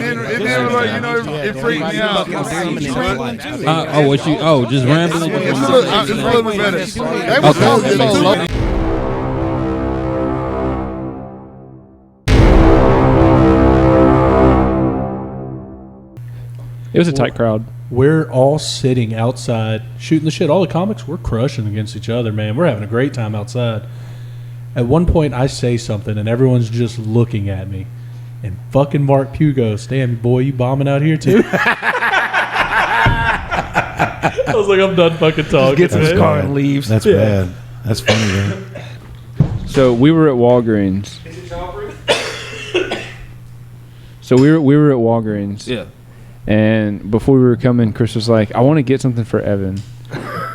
didn't like, you know, it freaked me out. Just rambling. It's a little bit better. They was talking so low. It was a tight crowd. We're all sitting outside shooting the shit. All the comics, we're crushing against each other, man. We're having a great time outside. At one point, I say something, and everyone's just looking at me. And fucking Mark Pugh goes, "Damn, boy, you bombing out here, too?" I was like, I'm done fucking talking. Gets in his car and leaves. That's bad. That's funny, man. So we were at Walgreens. So we were at Walgreens. Yeah. And before we were coming, Chris was like, "I want to get something for Evan."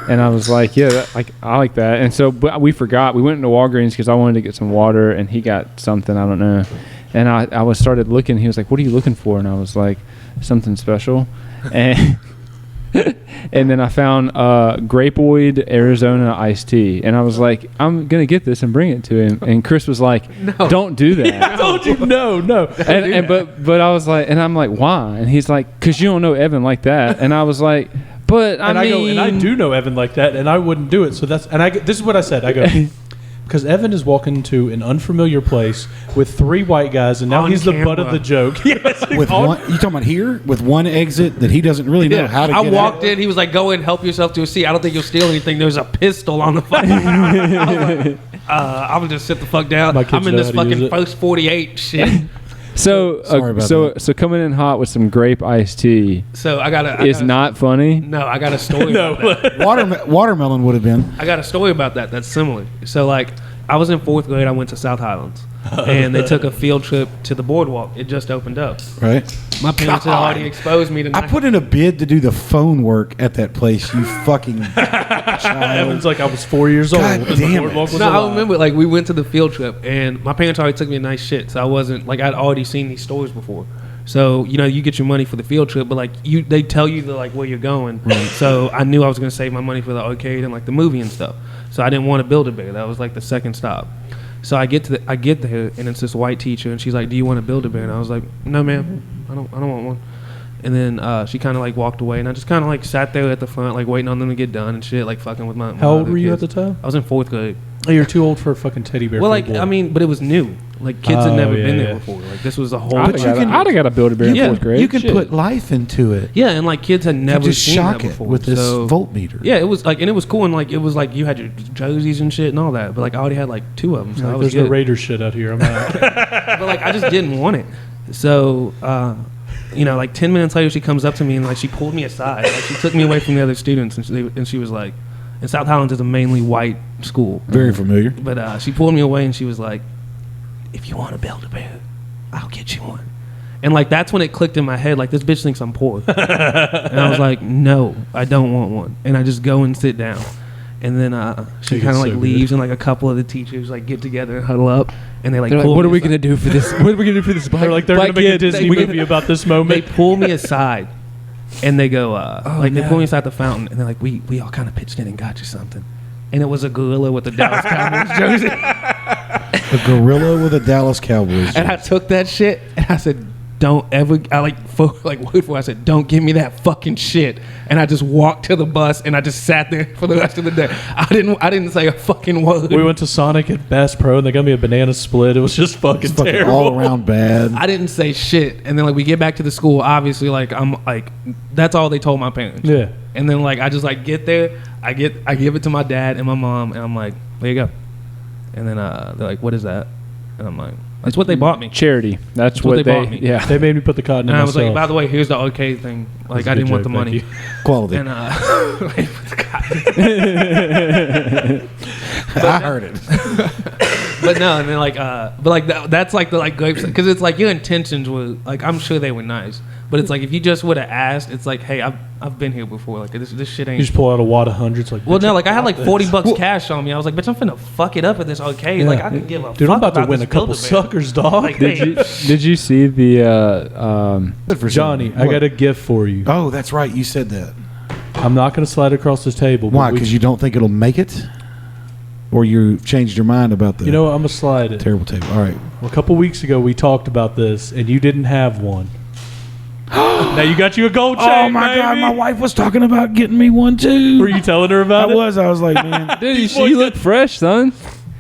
And I was like, "Yeah, I like that." And so, but we forgot. We went into Walgreens because I wanted to get some water, and he got something, I don't know. And I started looking. He was like, "What are you looking for?" And I was like, "Something special." And and then I found Grapeoid Arizona iced tea, and I was like, "I'm gonna get this and bring it to him." And Chris was like, "No, don't do that." I told you no. But I was like, and I'm like, "Why?" And he's like, "'Cause you don't know Evan like that." And I was like, "But I do know Evan like that, and I wouldn't do it." So this is what I said. I go, because Evan is walking into an unfamiliar place with 3 white guys, and now he's the butt of the joke. Yes, with one, you talking about here with one exit that he doesn't really know how to get I walked in. He was like, "Go in, help yourself to a seat. I don't think you'll steal anything." There's a pistol on the fucking. I'm gonna just sit the fuck down. I'm in this fucking post 48 shit. So coming in hot with some grape iced tea. So I got not funny. No, I got a story. about that. Watermelon would have been. I got a story about that. That's similar. So like, I was in 4th grade. I went to South Highlands, and they took a field trip to the boardwalk. It just opened up. Right. My parents had already exposed me to. I put in a bid to do the phone work at that place. You fucking child. Evan's like, I was 4 years old. God damn it. I remember like we went to the field trip, and my parents already took me a nice shit, so I wasn't like I'd already seen these stores before. So you know you get your money for the field trip, but like they tell you like where you're going. Right. So I knew I was gonna save my money for the arcade and like the movie and stuff. So I didn't want to Build-A-Bear. That was like the second stop. So I get there, and it's this white teacher, and she's like, "Do you want to Build-A-Bear?" And I was like, "No, ma'am, I don't want one." And then she kind of like walked away, and I just kind of like sat there at the front, like waiting on them to get done and shit, like fucking with my. How old were you at the time? I was in 4th grade. Oh, you're too old for a fucking teddy bear. Well, like I mean, but it was new. Like kids had never been there before. Like this was a whole. I'd have got a Build-A-Bear in 4th grade. You can put life into it. Yeah, and like kids had never just seen shock that before it with this voltmeter. Yeah, it was like, and it was cool, and like it was like you had your jerseys and shit and all that, but like I already had like 2 of them. So there's no Raiders shit out here. I'm out. But like I just didn't want it. So you know, like 10 minutes later, she comes up to me and like she pulled me aside. Like she took me away from the other students, and she was like, and South Highlands is a mainly white school. Very familiar. But she pulled me away and she was like, "If you want to Build-A-Bear, I'll get you one." And like that's when it clicked in my head, like this bitch thinks I'm poor. And I was like, "No, I don't want one." And I just go and sit down. And then she kind of like leaves, and like a couple of the teachers like get together and huddle up, and they like, "What are we gonna do for this? What are we gonna do for this?" They're like, they're gonna make a Disney movie about this moment. They pull me aside, and they go, they pull me aside the fountain, and they're like, "We all kind of pitched in and got you something," and it was a gorilla with a Dallas Cowboys jersey. A gorilla with a Dallas Cowboys jersey. And I took that shit, and I said, "Don't ever," I word for it, I said, "Don't give me that fucking shit." And I just walked to the bus, and I just sat there for the rest of the day. I didn't say a fucking word. We went to Sonic at Bass Pro, and they got me a banana split. It was just fucking terrible. All around bad. I didn't say shit. And then like we get back to the school, obviously like I'm like, that's all they told my parents. Yeah. And then like I just like get there, I give it to my dad and my mom, and I'm like, "There you go." And then they're like, "What is that?" And I'm like, "That's what they bought me." Charity. That's what they bought me. Yeah. They made me put the cotton in and myself. I was like, "By the way, here's the arcade thing." Like I didn't want the money. Quality. And I heard it. But no, and then like that's like the like grapes, because it's like your intentions were like, I'm sure they were nice, but it's like if you just would have asked, it's like, "Hey, I've been here before. Like this shit ain't." You just pull out a wad of hundreds. Like, well, no, like I had like $40 cash on me. I was like, "Bitch, I'm finna fuck it up at this arcade. Like I can give a dude, fuck I'm about to win a couple Build-A-Bear. suckers, dog." Like, did you see the Johnny? I got a gift for you. Oh, that's right. You said that. I'm not going to slide across this table. Why? Because you don't think it'll make it, or you changed your mind about the. You know what? I'm gonna slide it. Terrible table. All right. Well, a couple weeks ago we talked about this, and you didn't have one. Now you got you a gold chain. Oh my God, baby. my wife was talking about getting me one too. Were you telling her I about it? was like, man. Dude, you look fresh, son.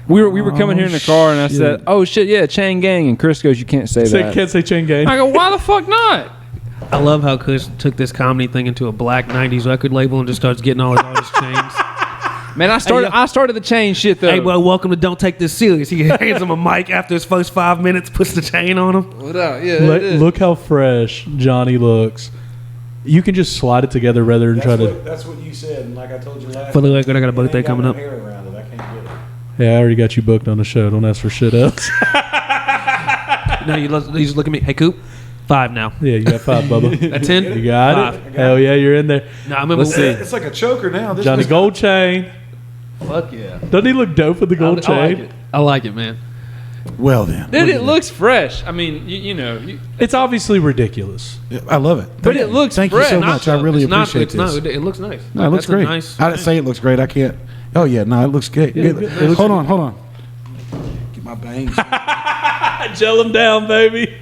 We were coming here in the car, and I said, "Oh shit, yeah, chain gang." And Chris goes, "You can't say that." Can't say chain gang. I go, "Why the fuck not?" I love how Chris took this comedy thing into a black '90s record label and just starts getting all his artist chains. Man, I started the chain shit though. Hey, bro, welcome to Don't Take This Serious. He hands him a mic after his first 5 minutes, puts the chain on him. What up? Yeah, Look how fresh Johnny looks. You can just slide it together rather than try to. That's what you said, and like I told you last. For the record, I got a birthday coming up. Hair around it. I can't get it. Yeah, I already got you booked on the show. Don't ask for shit else. No, you just look at me. Hey, Coop, 5 now. Yeah, you got 5, Bubba. A 10? You got it. 5. Hell yeah, you're in there. No, I remember. Let's see. It's like a choker now. This Johnny's was- gold chain. Fuck yeah. Doesn't he look dope with the gold chain? I like it, man. Well then, Dude, it looks fresh. I mean, you know, It's obviously ridiculous. I love it. But it looks Thank you fresh. so much. I really It's not- appreciate it's this. not- it looks nice. No, it looks That's a great. nice I didn't say it looks great. I can't. Oh yeah, no, it looks great. Hold on. Get my bangs. Gel him down, baby.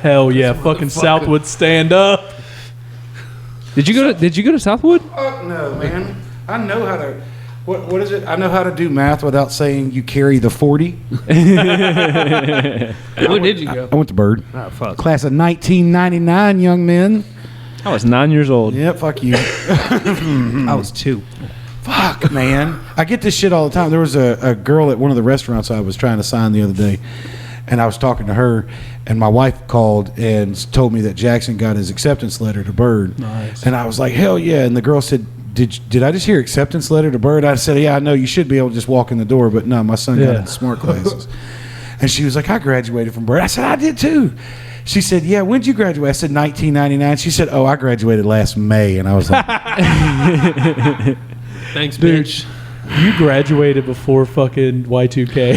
Hell yeah, fucking Southwood, stand up. Did you go to Southwood? Oh no, man. I know how to. What is it? I know how to do math without saying you carry the 40. Where did you go? I went to Bird. Oh, fuck. Class of 1999, young men. I was 9 years old. Yeah, fuck you. I was 2. Fuck, man. I get this shit all the time. There was a girl at one of the restaurants I was trying to sign the other day, and I was talking to her, and my wife called and told me that Jackson got his acceptance letter to Bird. Nice. And I was like, hell yeah. And the girl said, did I just hear acceptance letter to Bird? I said, yeah, I know you should be able to just walk in the door, but no, my son got in smart classes. And she was like, I graduated from Bird. I said, I did too. She said, yeah, when did you graduate? I said, 1999. She said, oh, I graduated last May. And I was like, Thanks, Dude, bitch. you graduated before fucking Y2K.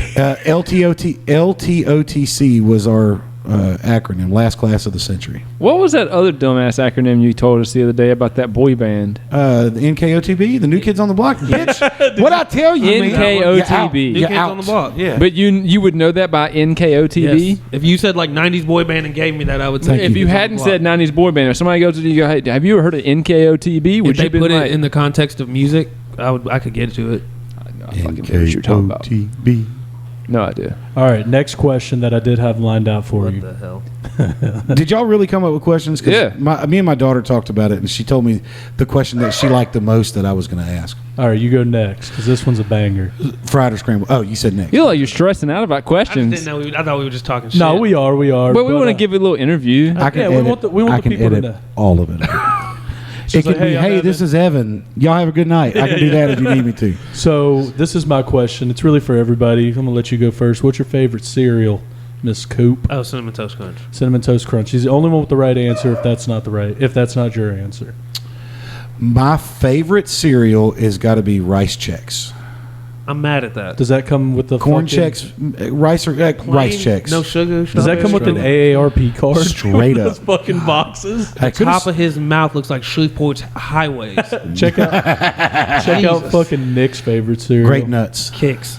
LTOTC was our acronym, last class of the century. What was that other dumbass acronym you told us the other day about that boy band? The NKOTB, the New Kids on the Block. Bitch, what I tell you, man. NKOTB. New You're Kids out. on the Block. Yeah. But you would know that by NKOTB? Yes. If you said like 90s boy band and gave me that, I would say. If you hadn't said 90s boy band, if somebody goes to you, go, hey, have you ever heard of NKOTB? Would if they you been put like, it in the context of music, I could get to it. I fucking know what you're talking about. NKOTB. No idea. All right, next question that I did have lined out for What you. the hell? Did y'all really come up with questions? 'Cause Yeah. me and my daughter talked about it, and she told me the question that she liked the most that I was going to ask. All right, you go next because this one's a banger. Fried or scrambled? Oh, you said next. You look like you're stressing out about I just questions. didn't know. I thought we were just talking shit. No, we are. But we want to give it a little interview. I can Yeah, we edit, want the I can people to edit know. all of it. It like, could be, "Hey, I'm hey, this Evan." is Evan. Y'all have a good night. I can do that if you need me to. So this is my question. It's really for everybody. I'm gonna let you go first. What's your favorite cereal, Miss Coop? Oh, Cinnamon Toast Crunch. Cinnamon Toast Crunch. She's the only one with the right answer. If that's not your answer. My favorite cereal is got to be Rice Chex. I'm mad at that. Does that come with the Corn fucking- Chex, rice or Plain, Rice Chex. No sugar. Does that come with an Straight AARP card? Straight up. Those fucking boxes. I could've Top of his mouth looks like Shreveport's highways. Check out Jesus. fucking Nick's favorite cereal. Great nuts. Kicks.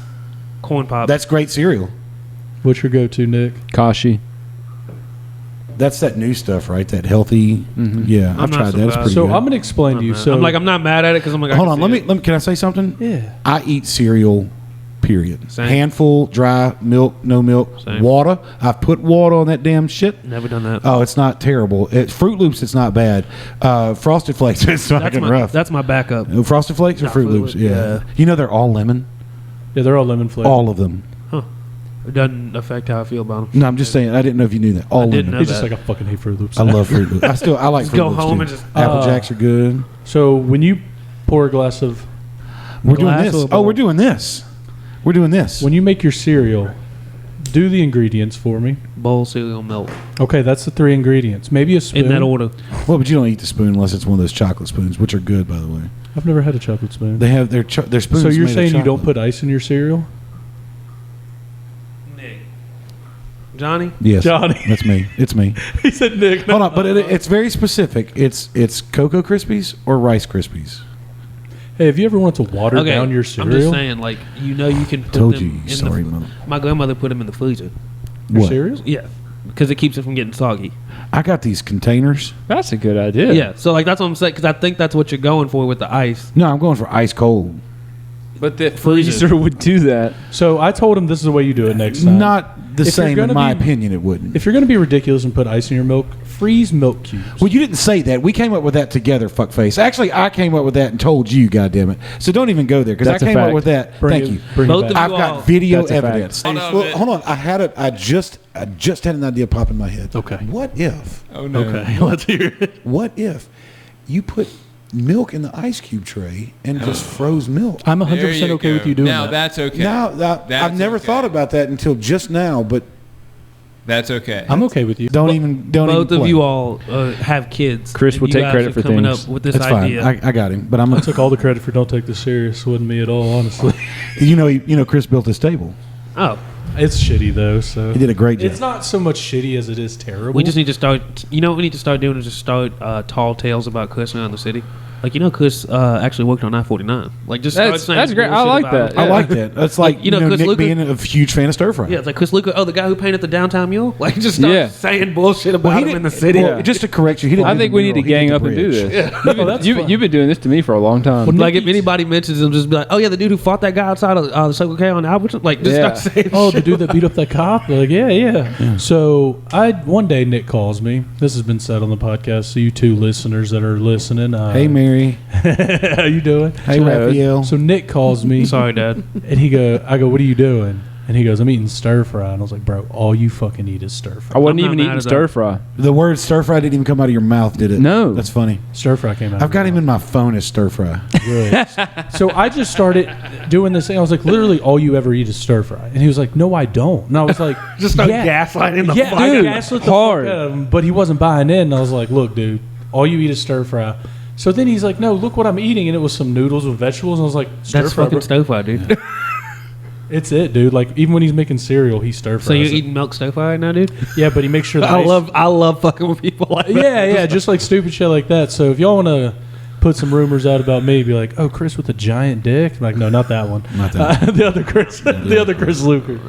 Corn pop. That's great cereal. What's your go-to, Nick? Kashi. That's that new stuff, right? That healthy. Yeah, I'm I've not tried that. It's surprised. pretty So good. I'm gonna explain to you. So I'm not mad at it because I'm like. I Hold can on. see Let me. Can I say something? yeah. I eat cereal. Period. Same. Handful, dry, milk, no milk, Same. water. I've put water on that damn shit. Never done that. Oh, it's not terrible. Fruit Loops, it's not bad. Frosted Flakes, it's fucking rough. That's my backup. Frosted Flakes or Not Fruit Fruit Loops? Loops, Yeah. yeah. You know they're all lemon. Yeah, they're all lemon flavored. All of them. It doesn't affect how I feel about them. No, I'm just saying. I didn't know if you knew that. All I didn't lemon. know He's just that. like, I fucking hate Fruit Loops. I love Fruit Loops. I like Just Fruit go Loops home too. and just- Apple Jacks are good. So when you pour a glass of, We're doing glass this. or a Oh, bowl? we're doing this. We're doing this. when you make your cereal, do the ingredients for me. Bowl cereal milk. Okay, that's the 3 ingredients. Maybe a spoon. In that order. Well, but you don't eat the spoon unless it's one of those chocolate spoons, which are good, by the way. I've never had a chocolate spoon. They have their spoons. So you're made of saying you don't chocolate. put ice in your cereal? Nick. Johnny? Yes, Johnny. That's me. It's me. He said Nick. Hold on, but it's very specific. It's Cocoa Krispies or Rice Krispies. Hey, have you ever wanted to water Okay, down your I'm just cereal? saying, like, you can put Told them you, in sorry, the. mother. My grandmother put them in the freezer. Your What? cereals? Yeah, because it keeps it from getting soggy. I got these containers. That's a good idea. Yeah, so like that's what I'm saying because I think that's what you're going for with the ice. No, I'm going for ice cold. But the freezer would do that. So I told him this is the way you do it next time. Not the If you're same, in gonna my be- opinion. It wouldn't. If you're going to be ridiculous and put ice in your milk, freeze milk cubes. Well, you didn't say that. We came up with that together, fuckface. Actually, I came up with that and told you, goddammit. So don't even go there because I That's a came up fact. with that. Bring Thank it- you. bring it Both back. of I've you got all- video That's a fact. evidence. Hold on, Well, man. hold on. I just had an idea pop in my head. Okay. What if? Oh no. Okay, let's hear it. What if you put milk in the ice cube tray and just froze milk? I'm 100% There you okay go. with you doing now that. that's okay. Now, That's I've never okay. thought about that until just now. But That's okay. I'm okay with you. don't even Both even of play. you all have kids. Chris and will you take guys credit are for coming things. up with this That's idea. fine. I got him. But I'm. I took all the credit for don't take this serious. Wasn't me at all, honestly. You know, Chris built this table. Oh, It's shitty though. So He did a great job. It's not so much shitty as it is terrible. we just need to start. You know what we need to start doing is just start tall tales about Chris around the city. Like Chris actually worked on I-49. Like just start saying That's great. I bullshit like about that. him. I like that. That's like you know, Chris Nick Luca- being a huge fan of stir fry. Yeah, it's like Chris Luca. Oh, the guy who painted the downtown mule. Like just start Yeah. saying bullshit about him in the city. Well, just to correct you, he didn't. I do think the we need to mural, he did gang the up and do bridge. this. Oh, that's fun. You've been doing this to me for a long time. Well, Like if Nikki's- anybody mentions him, just be like, "Oh yeah, the dude who fought that guy outside of the Circle K on Albertson." Like just Yeah. start saying, Oh, the shit. dude that beat up that cop? Like, yeah. So one day Nick calls me. This has been said on the podcast. So you two listeners that are listening, Hey, Mary. how you doing? Hey, Raphael. So Nick calls me. Sorry, Dad. And I go, what are you doing? And he goes, I'm eating stir fry. And I was like, bro, all you fucking eat is stir I fry. wasn't I'm even not mad eating at stir that. fry. The word stir fry didn't even come out of your mouth, did it? No. That's funny. Stir fry came out. I've got him in my phone as stir fry. Good. So I just started doing this thing. I was like, literally, all you ever eat is stir fry. And he was like, no, I don't. And I was like, Just start yeah. gaslighting the Yeah, fuck dude, out. gaslit the hard. fuck out of him, but he wasn't buying in. And I was like, look, dude, all you eat is stir fry. So then he's like, no, look what I'm eating. And it was some noodles with vegetables. And I was like, stir That's fry. fucking bro. stir fry, dude. It's it, dude. Like, even when he's making cereal, he stir fries. So you're it. eating milk stir fry right now, dude? Yeah, but he makes sure the I ice- love fucking with people like that. Yeah, just like stupid shit like that. So if y'all want to put some rumors out about me, be like, oh, Chris with a giant dick. I'm like, no, not that one. Not that the other Chris, the other Chris Luker.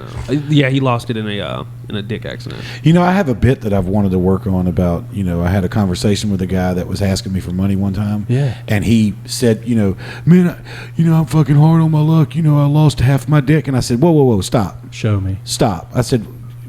Yeah, he lost it in a dick accident. You know, I have a bit that I've wanted to work on about, I had a conversation with a guy that was asking me for money one time. Yeah. And he said, man, I'm fucking hard on my luck. I lost half my dick. And I said, whoa, stop. Show me. Stop. I said,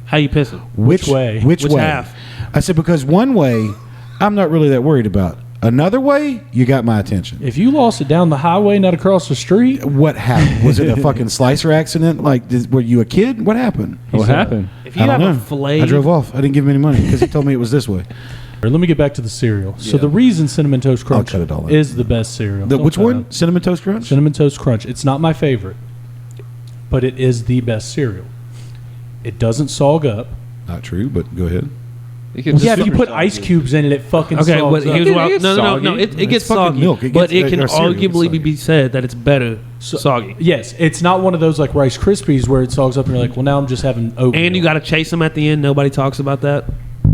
How you pissing? which way? Which way? half? I said, because one way, I'm not really that worried about. Another way, you got my attention. If you lost it down the highway, not across the street, What happened? Was it a fucking slicer accident? Like, were you a kid? What happened? What happened? If you I don't have know. a fillet, I drove off. I didn't give him any money because he told me it was this way. let me get back to the cereal. So Yeah. the reason Cinnamon Toast Crunch cut it all out. is the best cereal. Don't Which cut one? it. Cinnamon Toast Crunch? Cinnamon Toast Crunch. It's not my favorite, but it is the best cereal. It doesn't sog up. Not true, but go ahead. Yeah, if you put ice cubes in it, it fucking okay, sogs but up. here's It what gets no, soggy. it gets fucking soggy, milk. It but gets- it can or cereal gets arguably soggy. be said that it's better soggy. Yes, it's not one of those like Rice Krispies where it sogs up and you're like, well, now I'm just having oatmeal. And you got to chase them at the end. Nobody talks about that.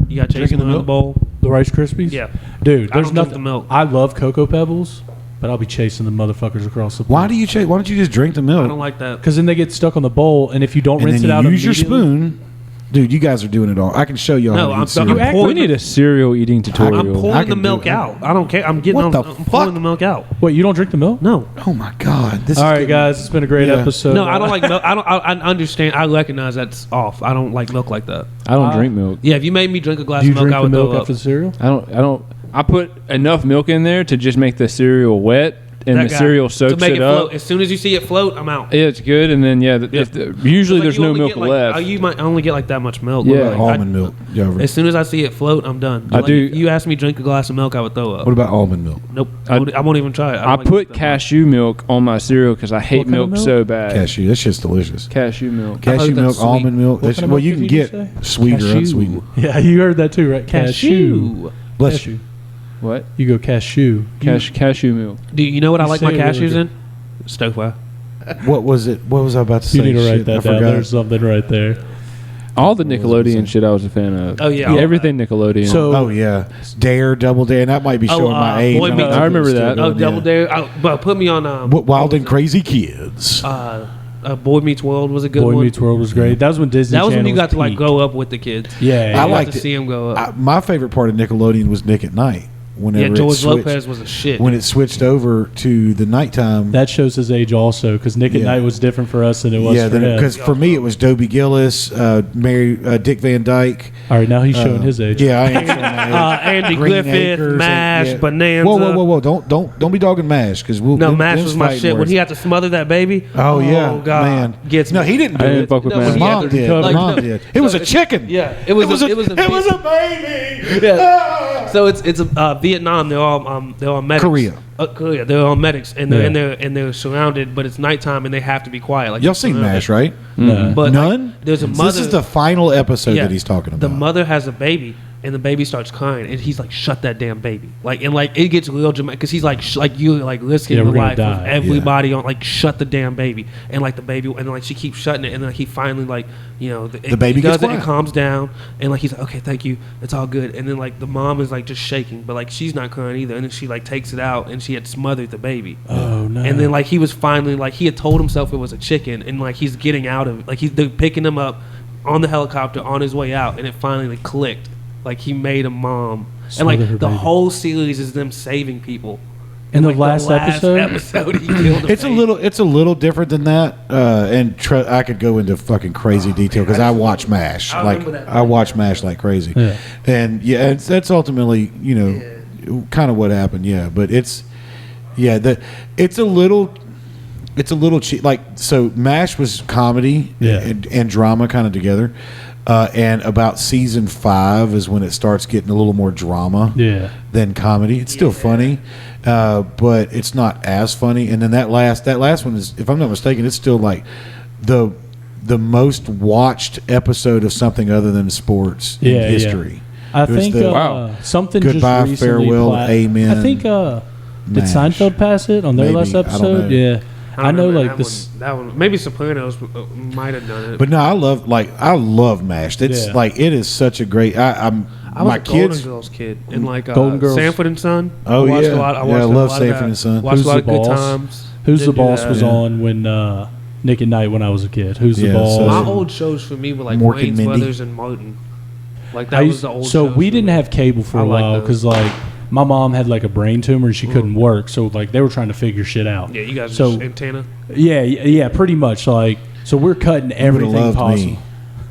You got to chase Drinking them the in the bowl. the Rice Krispies. Yeah. dude, I there's don't drink nothing. the milk. I love Cocoa Pebbles, but I'll be chasing the motherfuckers across the. Why do you Why don't you just drink the milk? I don't like that. Because then they get stuck on the bowl, and if you don't and rinse then it out, you use your immediately- spoon. Dude, you guys are doing it all. I can show you No, how to I'm eat cereal. you act- We need a cereal eating tutorial. I'm I pouring can the do milk it. out. I don't care. I'm getting. What the I'm fuck? pouring the milk out. Wait, you don't drink the milk? No, Oh my God! This All is right, getting- guys, it's been a great Yeah. episode. no, I don't like milk. I understand. I recognize that's off. I don't like milk like that. I don't drink milk. Yeah, if you made me drink a glass Do you of milk, drink I the would milk throw after up. the cereal? I don't. I put enough milk in there to just make the cereal wet, and That the guy. cereal to soaks make it float. up. As soon as you see it float, I'm out. Yeah, it's good, and then usually Like, there's you no only milk get, like, left. You might only get like that much milk. Yeah. Like, almond milk. Yeah, As soon as I see it float, I'm done. I Like, do- if you ask me to drink a glass of milk, I would throw up. What about almond milk? Nope. I won't even try it. I don't like put milk that much. cashew milk on my cereal because I hate What kind of milk milk? so bad. Cashew. That shit's delicious. Cashew milk. I heard Cashew that's milk, sweet. almond milk. What That's, kind of well, milk you did can you get say? sweet or Cashew. unsweetened. Yeah, you heard that too, right? Cashew. Bless you. What? You go cashew. Cashew milk. Do you know what I You like my say it really cashews good. in? Stir fry. What was it? What was I about to say? You need to write Shit, that I down. forgot. There's something right there. All the What was I saying? Nickelodeon shit I was a fan of. Oh, yeah, all everything Nickelodeon. So- Oh yeah, Dare, Double Dare. And that might be showing my age. Boy I'm Meets- not I remember still that. doing Oh, Double it. Dare. But put me on. Wild and Crazy Kids. Boy Meets World was a good Boy one. Meets World was great. That was when Disney. That was when Channel you got to like peaked. grow up with the kids. Yeah, You I got liked to it. see them grow up. My favorite part of Nickelodeon was Nick at Night. Whenever Yeah, it George switched- Lopez was a shit. When it switched over to the nighttime. That shows his age also, because Nick at Yeah. Night was different for us than it was Yeah, for him. because for me it was Dobie Gillis, Dick Van Dyke. All right, now he's showing his age. Yeah, I am showing my age. Andy Green Griffith, Acres and- MASH, yeah. Bonanza. Whoa! Don't be dogging Mash because we'll. No, them- MASH them's was my fighting shit. When words. he had to smother that baby. Oh yeah, God, man. gets No, me. he didn't do I didn't it. fuck with No, Mash. he Mom had to- did. like, Mom no, did. It was a chicken. Yeah, it was a baby. Yeah. So it's Vietnam. They're all medics. Korea. Korea. They're all medics, and they're Yeah. and they're surrounded, but it's nighttime, and they have to be quiet. Like Y'all seen Mash, right? No. But None. like, there's a So mother. This is the final episode Yeah. that he's talking about. The mother has a baby, and the baby starts crying, and he's like, "Shut that damn baby!" Like, and like it gets real dramatic because he's like, you're like risking Yeah, the we're gonna life of die. everybody on like, shut the damn baby, and like the baby, and like she keeps shutting it, and then he finally like, The baby he does gets it and quiet. calms down, and like he's like, "Okay, thank you, it's all good," and then like the mom is like just shaking, but like she's not crying either, and then she like takes it out, and she had smothered the baby. Oh no. And then like he was finally like he had told himself it was a chicken, and like he's getting out of it. Like they're picking him up on the helicopter on his way out, and it finally like, clicked. Like he made a mom, Smother and her like the baby. whole series is them saving people. in the Like, last episode. he killed a It's a baby. little different than that, and I could go into fucking crazy detail because I watch Mash, I like remember that. I watch Mash like crazy, Yeah. and yeah, that's ultimately kind of what happened, yeah. But it's a little cheap. Like so, Mash was comedy Yeah. and drama kind of together, and about season 5 is when it starts getting a little more drama. Yeah. Than comedy. It's still funny, but it's not as funny. And then that last one is, if I'm not mistaken, it's still like the most watched episode of something other than sports Yeah, in history. I It was think the- Wow. something Goodbye, just recently farewell, amen, I think did Mash. Seinfeld pass it on their Maybe. last I don't episode? know. Yeah. I know remember like that this. That one, maybe Sopranos might have done it. But no, I love MASH. It's Yeah. like it is such a great. I was my a Golden kids. Girls kid, and like Golden Girls. Sanford and Son. Oh, I watched yeah. a lot. I Yeah, watched I a love lot of Sanford that. and Son. Watched Who's a lot the of Good Boss? Times. Who's the Didn't do Boss that. was on when Nick at Night when I was a kid. Who's the Yeah, Boss? so- My old shows for me were like Mork and Wayne's Mindy. Brothers and Martin. Like I that was used- the old. so shows we for didn't me. have cable for I a like while those. because like my mom had like a brain tumor and she couldn't work, so like they were trying to figure shit out. Yeah, you guys So- just antenna. Yeah, pretty much. Like so we're cutting You would've everything loved possible. me.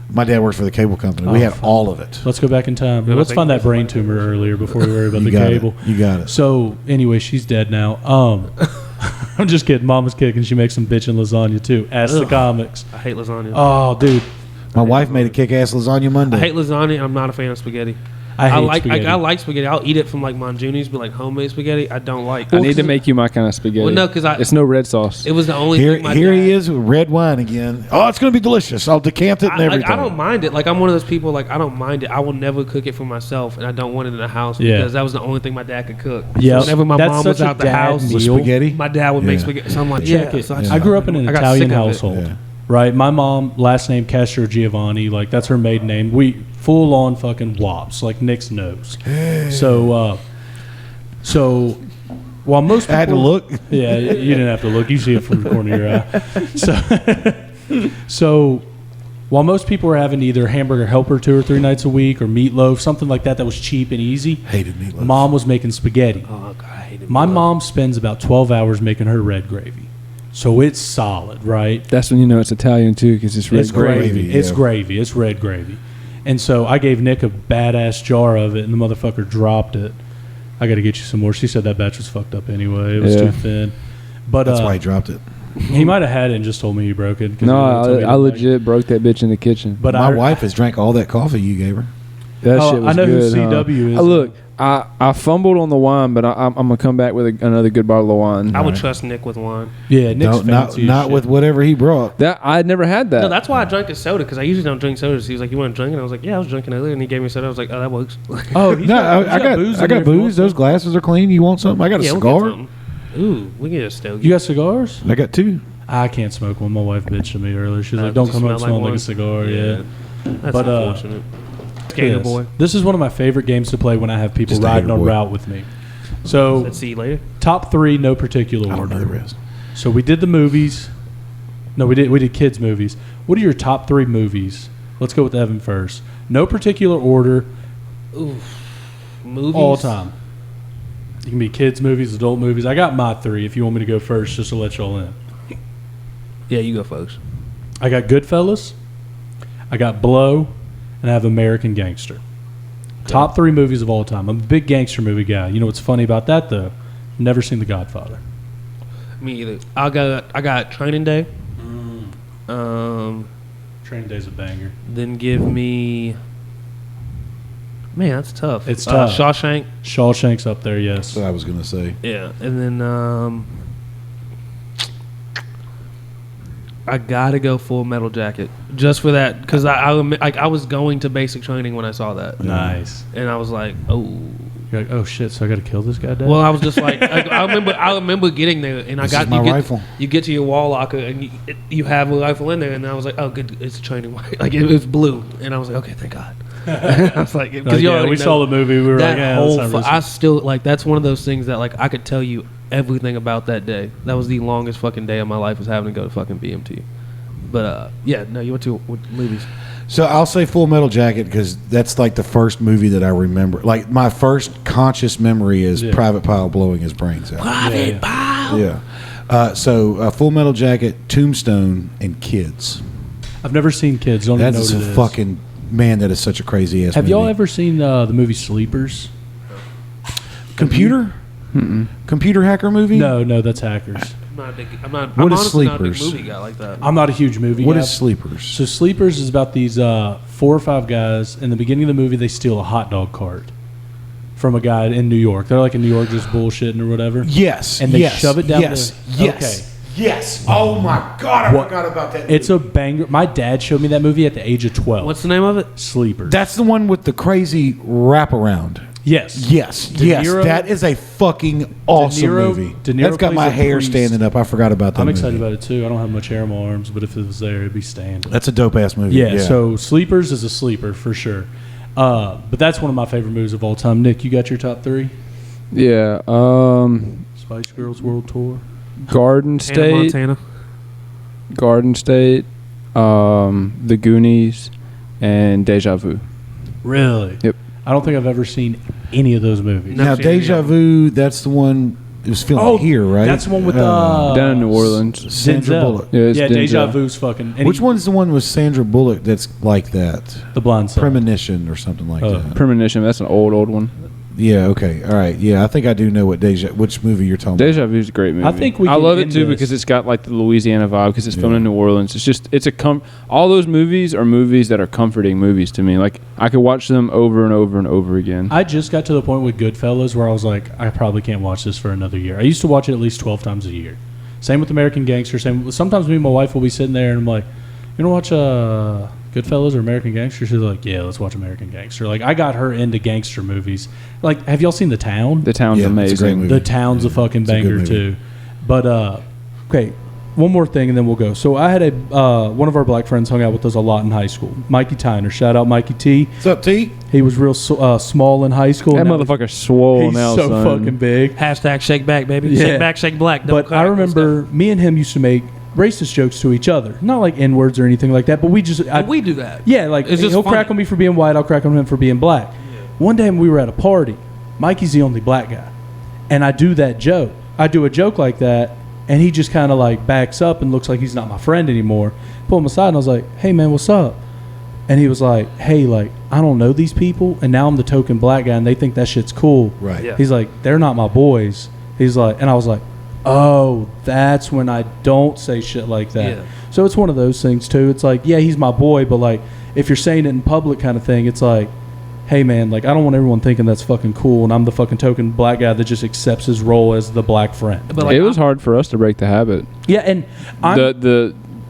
My dad works for the cable company. We Oh, have fuck. all of it. Let's go back in time. Yeah, Let's I find think that brain tumor earlier before we worry about the got cable. it. You got it. So anyway, she's dead now. I'm just kidding. Mama's kicking. She makes some bitchin' lasagna too. Ask the Ugh. comics. I hate lasagna. Oh, dude, My wife made a kick-ass lasagna Monday. I hate lasagna. I'm not a fan of spaghetti. I hate like spaghetti. I like spaghetti. I'll eat it from like Monjuni's, but like homemade spaghetti, I don't like. I need to make you my kind of spaghetti. Well, no, 'cause it's no red sauce. It was the only Here, thing. My here dad, he is with red wine again. Oh, it's going to be delicious. I'll decant it and everything. I don't mind it. Like I'm one of those people. Like I don't mind it. I will never cook it for myself, and I don't want it in the house Yeah. because that was the only thing my dad could cook. Yeah, Whenever my that's mom was such a out the dad house, With meal. spaghetti? my dad would make Yeah. spaghetti. So I'm like, Check yeah. it. So I grew up in an I got Italian sick of it. household, Yeah. right? My mom, last name Castro Giovanni, like that's her maiden name. We full on fucking wops, like Nick's nose. So while most people I had to look. yeah, you didn't have to look. You see it from the corner of your eye. So while most people were having either hamburger helper 2 or 3 nights a week or meatloaf, something like that was cheap and easy, Hated meatloaf. Mom was making spaghetti. Oh god, I hate it. My mom spends about 12 hours making her red gravy. So it's solid, right? That's when you know it's Italian too, because it's red It's gravy. gravy, It's yeah. gravy. It's red gravy. And so I gave Nick a badass jar of it, and the motherfucker dropped it. I got to get you some more. She said that batch was fucked up anyway. It was Yeah. too thin. But That's why he dropped it. he might have had it and just told me he broke it. 'cause No, he told me I to legit broke that bitch in the kitchen. But My wife has drank all that coffee you gave her. That Oh, shit was I know who good. CW is. Look, I fumbled on the wine, but I'm gonna come back with another good bottle of wine. I would trust Nick with wine. Yeah, Nick's No, not fancy as not shit. with whatever he brought. That I had never had that. No, that's why I drank a soda because I usually don't drink sodas. He was like, "You want to drink?" And I was like, "Yeah, I was drinking earlier." And he gave me a soda. I was like, "Oh, that works." Oh, he's No, got, I got booze. I in got there if you want booze. Those some. glasses are clean. You want something? I got a yeah, we'll get cigar. something. Ooh, we can get a stogie. You got cigars? I got 2. I can't smoke one. My wife bitched at me earlier. She's Oh, like, "Don't does it come up smell smelling like like a cigar." Yeah. That's But, unfortunate. Skater Yes. boy. This is one of my favorite games to play when I have people Just a riding hater on boy. route with me. So Let's see you later. top 3, no particular I don't order. know the rest. So we did the movies, No, we did kids movies. What are your top 3 movies? Let's go with Evan first. No particular order. Movies? All time. It can be kids movies, adult movies. I got my 3 if you want me to go first, just to let y'all in. Yeah, you go first. I got Goodfellas, I got Blow, and I have American Gangster. Okay. Top 3 movies of all time. I'm a big gangster movie guy. You know what's funny about that, though? Never seen The Godfather. Me either. I got Training Day. Training Day's a banger. Then give me... Man, that's tough. It's tough. Shawshank. Shawshank's up there, yes. That's what I was going to say. Yeah. And then I got to go Full Metal Jacket. Just for that. Because I was going to basic training when I saw that. Nice. And I was like, oh... You're like, oh shit! So I got to kill this guy, Dad? Well, I was just like, I remember getting there, and This is my rifle. You get to your wall locker, and you have a rifle in there, and I was like, oh, good, it's a training rifle. Like it was blue, and I was like, okay, thank God. I was like, because we saw the movie, we were like, yeah, I still like that's one of those things that like I could tell you everything about that day. That was the longest fucking day of my life, was having to go to fucking BMT. But yeah, no, you went to movies. So I'll say Full Metal Jacket because that's like the first movie that I remember. Like my first conscious memory is Private Pile blowing his brains out. Private Pile. Yeah. So Full Metal Jacket, Tombstone, and Kids. I've never seen Kids. Don't even know what it is. Fucking man. That is such a crazy ass. Have movie. y'all ever seen the movie Sleepers? Computer? Computer hacker movie? No, that's Hackers. I'm honestly not a big Sleepers? movie guy like that. I'm not a huge movie guy. What is Sleepers? So Sleepers is about these 4 or 5 guys. In the beginning of the movie, they steal a hot dog cart from a guy in New York. They're like in New York just bullshitting or whatever. Yes. And they shove it down Yes. the... Yes. Okay. Yes. Oh my God! I forgot about that movie. It's a banger. My dad showed me that movie at the age of 12. What's the name of it? Sleepers. That's the one with the crazy wraparound. Yes. Yes. Niro, that is a fucking awesome movie. That's got my hair priest. standing up. I forgot about that I'm movie. excited about it too. I don't have much hair on my arms, but if it was there, it'd be standing. That's a dope ass movie. Yeah, so Sleepers is a sleeper for sure. But that's one of my favorite movies of all time. Nick, you got your top 3? Yeah. Spice Girls World Tour. Garden State. Montana. Garden State. The Goonies, and Deja Vu. Really? Yep. I don't think I've ever seen any of those movies. No. Now, Deja Vu, that's the one. It was filmed here, right? That's the one with Down in New Orleans. Sandra Denzel. Bullock. Yeah, it's Deja Denzel. Vu's fucking. and Which he- one's the one with Sandra Bullock that's like that? The Blind Side. Premonition or something like that. Premonition. That's an old one. Yeah. Okay. All right. Yeah, I think I do know which movie you're talking about. Deja Vu is a great movie. I think we I can love it end too this. because it's got like the Louisiana vibe because it's filmed in New Orleans. It's all those movies are movies that are comforting movies to me. Like I could watch them over and over and over again. I just got to the point with Goodfellas where I was like, I probably can't watch this for another year. I used to watch it at least 12 times a year. Same with American Gangster. Sometimes me and my wife will be sitting there and I'm like, you know, watch Goodfellas or American Gangster? She's like, yeah, let's watch American Gangster. Like I got her into gangster movies. Like, have y'all seen The Town? The Town's Yeah, it's a great amazing. movie. The Town's a fucking It's a good banger movie. too. But okay, one more thing and then we'll go. So I had one of our black friends hung out with us a lot in high school. Mikey Tyner, shout out Mikey T. What's up, T? He was real small in high school. That and now motherfucker's swole he's now, so son. fucking big. Hashtag shake back, baby. Yeah. Shake back, shake black. But I remember me and him used to make racist jokes to each other, not like N words or anything like that. But we just we do that. yeah, like It's just he'll funny. crack on me for being white, I'll crack on him for being black. One day we were at a party. Mikey's the only black guy, and I do that joke. I do a joke like that, and he just kind of like backs up and looks like he's not my friend anymore. Pull him aside, and I was like, "Hey man, what's up?" And he was like, "Hey, like I don't know these people, and now I'm the token black guy, and they think that shit's cool." Right. Yeah. He's like, "They're not my boys." He's like, and I was like, "Oh, that's when I don't say shit like that." Yeah. So it's one of those things too. It's like, yeah, he's my boy, but like if you're saying it in public kind of thing, it's like, hey man, like I don't want everyone thinking that's fucking cool, and I'm the fucking token black guy that just accepts his role as the black friend. But like, It was hard for us to break the habit. Yeah, and I'm,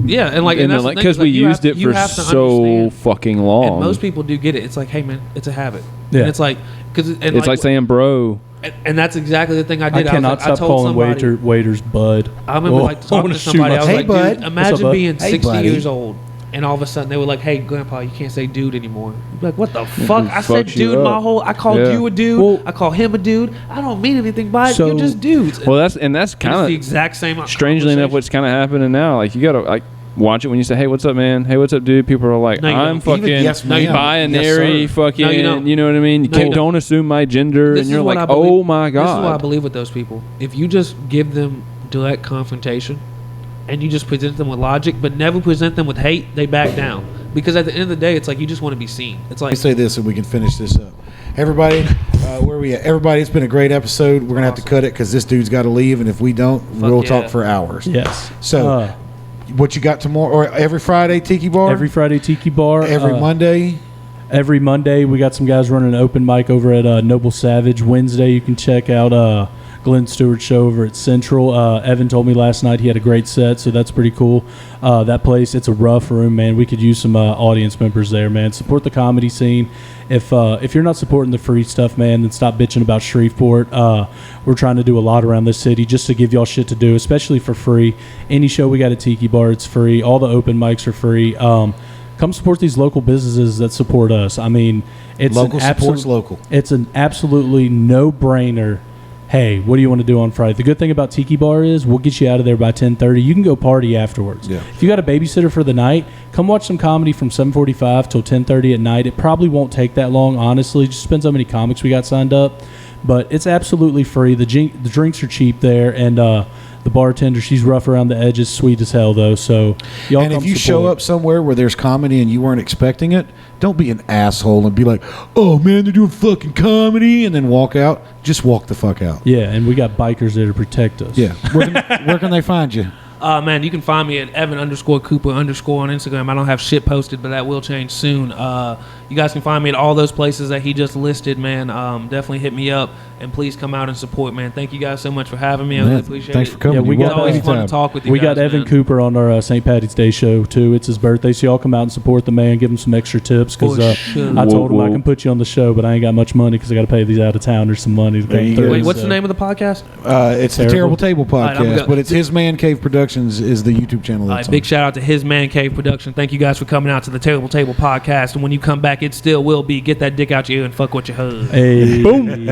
yeah, and like, and that's the thing, because like, we you used have- it you for have to so understand. fucking long. And most people do get it. It's like, hey man, it's a habit. Yeah. And it's like, because it's like saying bro. and that's exactly the thing I I did. cannot was like, stop I told calling somebody, waiters bud. I remember Oh, like I talking wanna to shoot somebody. I was Hey, like, bud. dude, imagine What's up, bud? being Hey, 60 buddy. years old, and all of a sudden they were like, "Hey, Grandpa, you can't say dude anymore." You'd be like, what the fuck? I said fucks you dude my up. whole. I called Yeah. you a dude. Well- I call him a dude. I don't mean anything by it. So- You're just dudes. Well, that's And it's kind the of exact same. strangely enough conversation. what's kind of happening now. Like you gotta like watch it when you say, "Hey, what's up, man? Hey, what's up, dude?" People are like, No, you "I'm don't. fucking Even yes, ma'am. binary, Yes, sir. fucking." No, you don't. You know what I mean? You No, you can't, don't. don't assume my gender, This and is you're what like, I believe- "Oh my This is what I god." believe with those people. If you just give them direct confrontation and you just present them with logic, but never present them with hate, they back down. Because at the end of the day, it's like you just want to be seen. It's Let like me say this, and we can finish this up. Everybody, where are we at? Everybody, it's been a great episode. We're gonna have to cut it because this dude's got to leave, and if we don't, we'll yeah. talk for hours. Yes. So, what you got tomorrow? Or every Friday, Tiki Bar. Every Friday, Tiki Bar. Every Monday. Every Monday, we got some guys running an open mic over at Noble Savage. Wednesday, you can check out Glenn Stewart's show over at Central. Evan told me last night he had a great set, so that's pretty cool. That place, it's a rough room, man. We could use some audience members there, man. Support the comedy scene. If you're not supporting the free stuff, man, then stop bitching about Shreveport. We're trying to do a lot around this city just to give y'all shit to do, especially for free. Any show we got at Tiki Bar, it's free. All the open mics are free. Come support these local businesses that support us. I mean, it's Local an supports local. It's an absolutely no-brainer. Hey, what do you want to do on Friday? The good thing about Tiki Bar is we'll get you out of there by 10:30. You can go party afterwards. Yeah. If you got a babysitter for the night, come watch some comedy from 7:45 till 10:30 at night. It probably won't take that long, honestly. It just depends how many comics we got signed up. But it's absolutely free. The drinks are cheap there, and the bartender, she's rough around the edges, sweet as hell though. So y'all And come if you support. show up somewhere where there's comedy and you weren't expecting it, don't be an asshole and be like, "Oh man, they're doing fucking comedy," and then walk out. Just walk the fuck out. Yeah, and we got bikers there to protect us. Yeah. Where can they find you? Man, you can find me at Evan_Cooper_ on Instagram. I don't have shit posted, but that will change soon. You guys can find me at all those places that he just listed, man. Definitely hit me up, and please come out and support, man. Thank you guys so much for having me. I really Man, appreciate thanks it. for coming. Yeah, we You're got It's always welcome fun to anytime. talk with you We guys, got Evan man. Cooper on our St. Patty's Day show too. It's his birthday, so y'all come out and support the man. Give him some extra tips because For sure. I told him I Whoa. can put you on the show, but I ain't got much money because I got to pay these out of towners some money to There come you through. go. Wait, what's so. the name of the podcast? It's the Terrible. Terrible Table right, I'm podcast, gonna- but it's His Man Cave Productions is the YouTube channel. All That's right, big shout out to His Man Cave Production. Thank you guys for coming out to the Terrible Table podcast. And when you come back, it still will be get that dick out your ear and fuck what you heard. Hey, boom.